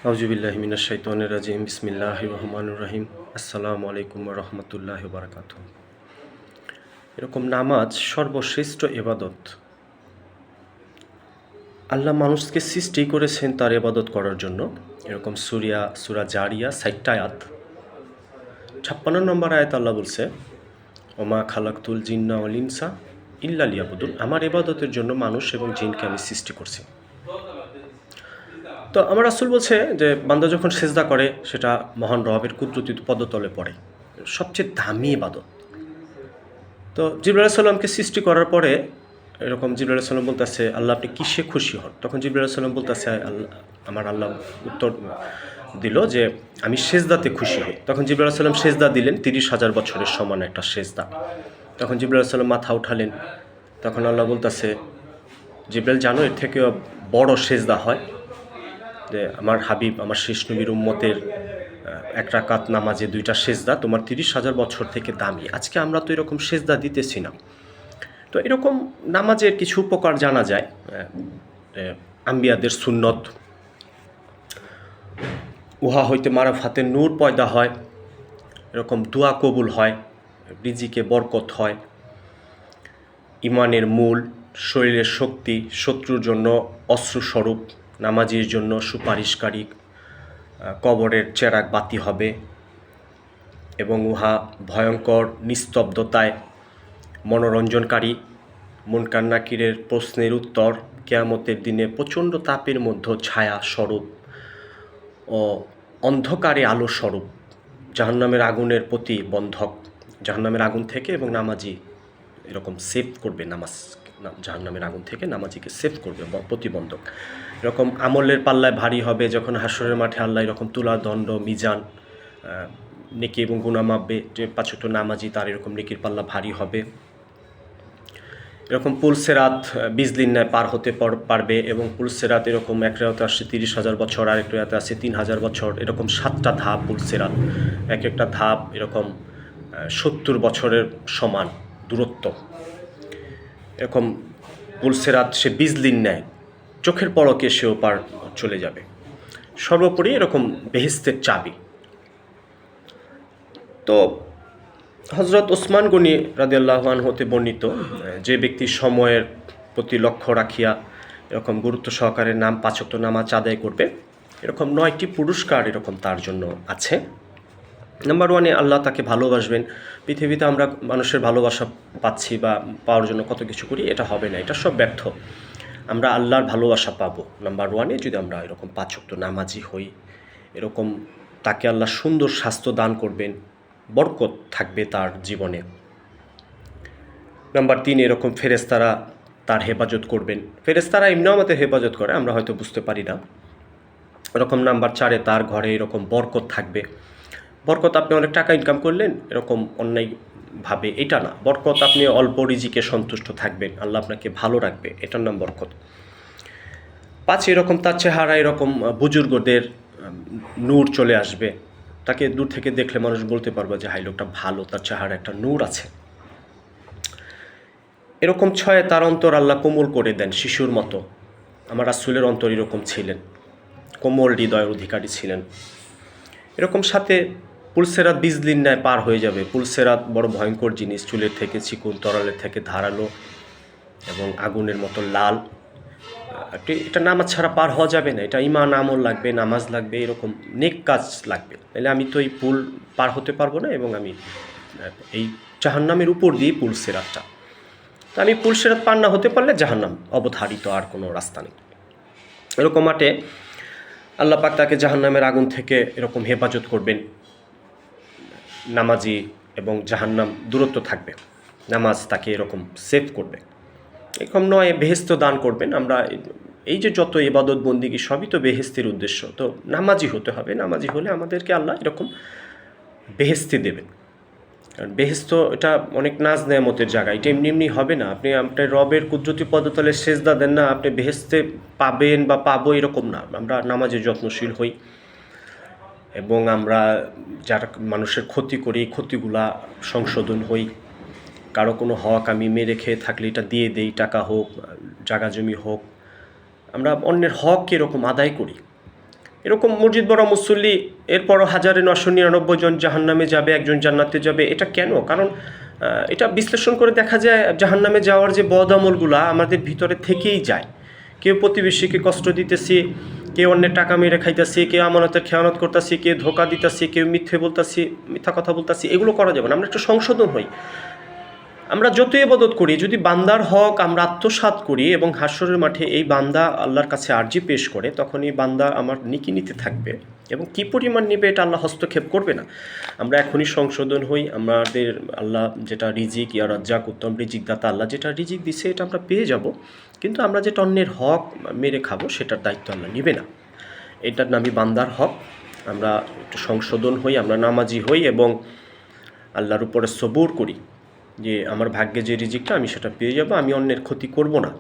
আউযুবিল্লাহি মিনাশ শাইতানির রাজিম বিসমিল্লাহির রহমানির রহিম আসসালামু আলাইকুম ওয়া রাহমাতুল্লাহি ওয়া বারাকাতুহু। এরকম নামাজ সর্বশ্রেষ্ঠ ইবাদত। আল্লাহ মানুষকে সৃষ্টি করেছেন তার ইবাদত করার জন্য। এরকম সূরা জারিয়া ৬০টা আয়াত। ৫৬ নম্বর আয়াত আল্লাহ বলছে, ওমা খালাকতুল জিন্না ওয়াল ইনসা ইল্লা লিয়াবুদুন। আমার ইবাদতের জন্য মানুষ এবং জিনকে আমি সৃষ্টি করছি। তো আমার রাসূল বলছে যে বান্দা যখন সেজদা করে সেটা মহান রবের কুদরতি পদতলে পড়ে, সবচেয়ে দামি ইবাদত। তো জিবরাইল আলাইহিস সালামকে সৃষ্টি করার পরে এরকম জিবরাইল আলাইহিস সালাম বলতেছে, আল্লাহ আপনি কিসে খুশি হন? তখন জিবরাইল আলাইহিস সালাম বলতেছে, আল্লাহ উত্তর দিল যে আমি সেজদাতে খুশি হই। তখন জিবরাইল আলাইহিস সালাম সেজদা দিলেন ৩০,০০০ বছরের সমান একটা সেজদা। তখন জিবরাইল আলাইহিস সালাম মাথা উঠালেন। তখন আল্লাহ বলতেছে, জিবরাইল জানো এর থেকেও বড় সেজদা হয় যে আমার হাবিব আমার শেষ নবীর উম্মতের এক রাকাত নামাজে ২টা সেজদা তোমার ৩০,০০০ বছর থেকে দামি। আজকে আমরা তো এরকম সেজদা দিতেছি না। তো এরকম নামাজের কিছু উপকার জানা যায়। আম্বিয়াদের সুন্নত, উহা হইতে মারাফাতে নূর পয়দা হয়, এরকম দোয়া কবুল হয়, রিজিকে বরকত হয়, ইমানের মূল, শরীরের শক্তি, শত্রুর জন্য অস্ত্রস্বরূপ, নামাজির জন্য সুপারিশকারী, কবরের চেরাগ বাতি হবে এবং উহা ভয়ঙ্কর নিস্তব্ধতায় মনোরঞ্জনকারী, মুনকার নাকিরের প্রশ্নের উত্তর, কিয়ামতের দিনে প্রচণ্ড তাপের মধ্যে ছায়া স্বরূপ ও অন্ধকারে আলো স্বরূপ, জাহান্নামের আগুনের প্রতিবন্ধক, জাহান্নামের আগুন থেকে এবং নামাজি এরকম সেভ করবে, জাহান্নামের আগুন থেকে নামাজিকে সেভ করবে, প্রতিবন্ধক। এরকম আমলের পাল্লায় ভারী হবে যখন হাসরের মাঠে আল্লাহ এরকম তুলা দণ্ড মিজান নেকি এবং গুনাহ মাপবে, যে ৫ ওয়াক্ত নামাজি তার এরকম নেকির পাল্লা ভারী হবে। এরকম পুলসেরাত বিজলির ন্যায় পার হতে পারবে এবং পুলসেরাত এরকম এক রেওয়াতে আসছে ৩০,০০০ বছর, আরেক রেওয়াতে আসছে ৩,০০০ বছর, এরকম ৭টা ধাপ পুলসেরাত, এক একটা ধাপ এরকম ৭০ বছরের সমান দূরত্ব। এরকম পুলসেরাত সে বিজলির ন্যায় চোখের পলকে সেও পার চলে যাবে। সর্বোপরি এরকম বেহেশতের চাবি। তো হযরত ওসমান গনি রাদিয়াল্লাহু আনহু হতে বর্ণিত, যে ব্যক্তি সময়ের প্রতি লক্ষ্য রাখিয়া এরকম গুরুত্ব সহকারে ৫ ওয়াক্ত নামাজ আদায় করবে, এরকম ৯টি পুরস্কার এরকম তার জন্য আছে। নাম্বার 1, আল্লাহ তাকে ভালোবাসবেন। পৃথিবীতে আমরা মানুষের ভালোবাসা পাচ্ছি বা পাওয়ার জন্য কত কিছু করি, এটা হবে না, এটা সব ব্যর্থ। আমরা আল্লাহর ভালোবাসা পাবো নাম্বার 1-এ যদি আমরা এরকম ৫ ওয়াক্ত নামাজি হই। এরকম তাকে আল্লাহ সুন্দর স্বাস্থ্য দান করবেন, বরকত থাকবে তার জীবনে। নাম্বার 3, এরকম ফেরেশতারা তার হেফাজত করবেন। ফেরেশতারা এমনিও আমাদের হেফাজত করে, আমরা হয়তো বুঝতে পারি না। এরকম নাম্বার 4-এ তার ঘরে এরকম বরকত থাকবে। বরকত আপনি অনেক টাকা ইনকাম করলেন এরকম অন্যায়ভাবে, এটা না। বরকত আপনি অল্প রিজিকে সন্তুষ্ট থাকবেন, আল্লাহ আপনাকে ভালো রাখবে, এটার নাম বরকত। 5, এরকম তার চেহারা এরকম বুজুর্গদের নূর চলে আসবে, তাকে দূর থেকে দেখলে মানুষ বলতে পারবে যে হাই লোকটা ভালো, তার চেহারা একটা নূর আছে। এরকম 6, তার অন্তর আল্লাহ কোমল করে দেন শিশুর মতো। আমার রাসূলের অন্তর এরকম ছিলেন, কোমল হৃদয়ের অধিকারী ছিলেন। এরকম 7, পুলসেরাত বিজলির ন্যায় পার হয়ে যাবে। পুলসেরাত বড় ভয়ঙ্কর জিনিস, চুলের থেকে চিকন, তরলের থেকে ধারালো এবং আগুনের মতো লাল। এটা নামাজ ছাড়া পার হওয়া যাবে না, এটা ঈমান আমল লাগবে, নামাজ লাগবে, এরকম নেক কাজ লাগবে, তাহলে আমি তো এই পুল পার হতে পারবো না এবং আমি এই জাহান্নামের উপর দিয়ে পুলসেরাতটা, তো আমি পুলসেরাত পার না হতে পারলে জাহান্নাম অবধারিত, আর কোনো রাস্তা নেই। এরকম মাঠে আল্লাহ পাক তাকে জাহান্নামের আগুন থেকে এরকম হেফাজত করবেন, নামাজি এবং জাহান্নাম দূরত্ব থাকবে, নামাজ তাকে এরকম সেভ করবে। এরকম 9, বেহেশত দান করবেন। আমরা এই যে যত ইবাদত বন্দিগি সবই তো বেহেশতের উদ্দেশ্য, তো নামাজি হতে হবে, নামাজি হলে আমাদেরকে আল্লাহ এরকম বেহেশতে দেবেন। কারণ বেহেশত এটা অনেক নাজ নেয়ামতের জায়গা, এটা এমনি এমনি হবে না। আপনি আপনার রবের কুদরতি পদতলে সেজদা দেন না, আপনি বেহেশতে পাবেন বা পাবো এরকম না। আমরা নামাজে যত্নশীল হই এবং আমরা যারা মানুষের ক্ষতি করি, ক্ষতিগুলা সংশোধন হই। কারো কোনো হক আমি মেরে খেয়ে থাকলে এটা দিয়ে দেই, টাকা হোক, জায়গা জমি হোক, আমরা অন্যের হক এরকম আদায় করি। এরকম মসজিদ বড় মুসল্লি, এরপরও 1999 জন জাহান্নামে যাবে, একজন জান্নাতে যাবে। এটা কেন? কারণ এটা বিশ্লেষণ করে দেখা যায় জাহান্নামে যাওয়ার যে বদ আমলগুলা আমাদের ভিতরে থেকেই যায়। কেউ প্রতিবেশীকে কষ্ট দিতেছি, কেউ অন্যের টাকা মেরে খাইতেছি, কেউ আমানতের খেয়ানত করতেছি, কেউ ধোকা দিতেছি, কেউ মিথ্যা কথা বলতেছি। এগুলো করা যাবে না। আমরা একটু সংশোধন হই। আমরা যতই ইবাদত করি, যদি বান্দার হক আমরা আত্মসাৎ করি এবং হাসরের মাঠে এই বান্দা আল্লাহর কাছে আর্জি পেশ করে, তখন এই বান্দা আমার নিকি নিতে থাকবে এবং কী পরিমাণ নেবে এটা আল্লাহ হস্তক্ষেপ করবে না। আমরা এখনই সংশোধন হই। আমাদের আল্লাহ যেটা রিজিক, ইয়া রাজ্জাক, উত্তম রিজিক দাতা, আল্লাহ যেটা রিজিক দিছে এটা আমরা পেয়ে যাব, কিন্তু আমরা যেটা অন্যের হক মেরে খাবো সেটার দায়িত্ব আল্লাহ নেবে না। এটার নামই বান্দার হক। আমরা একটু সংশোধন হই, আমরা নামাজি হই এবং আল্লাহর উপরে সবুর করি যে আমার ভাগ্যে যে রিজিকটা আমি সেটা পেয়ে যাব, আমি অন্যের ক্ষতি করব না।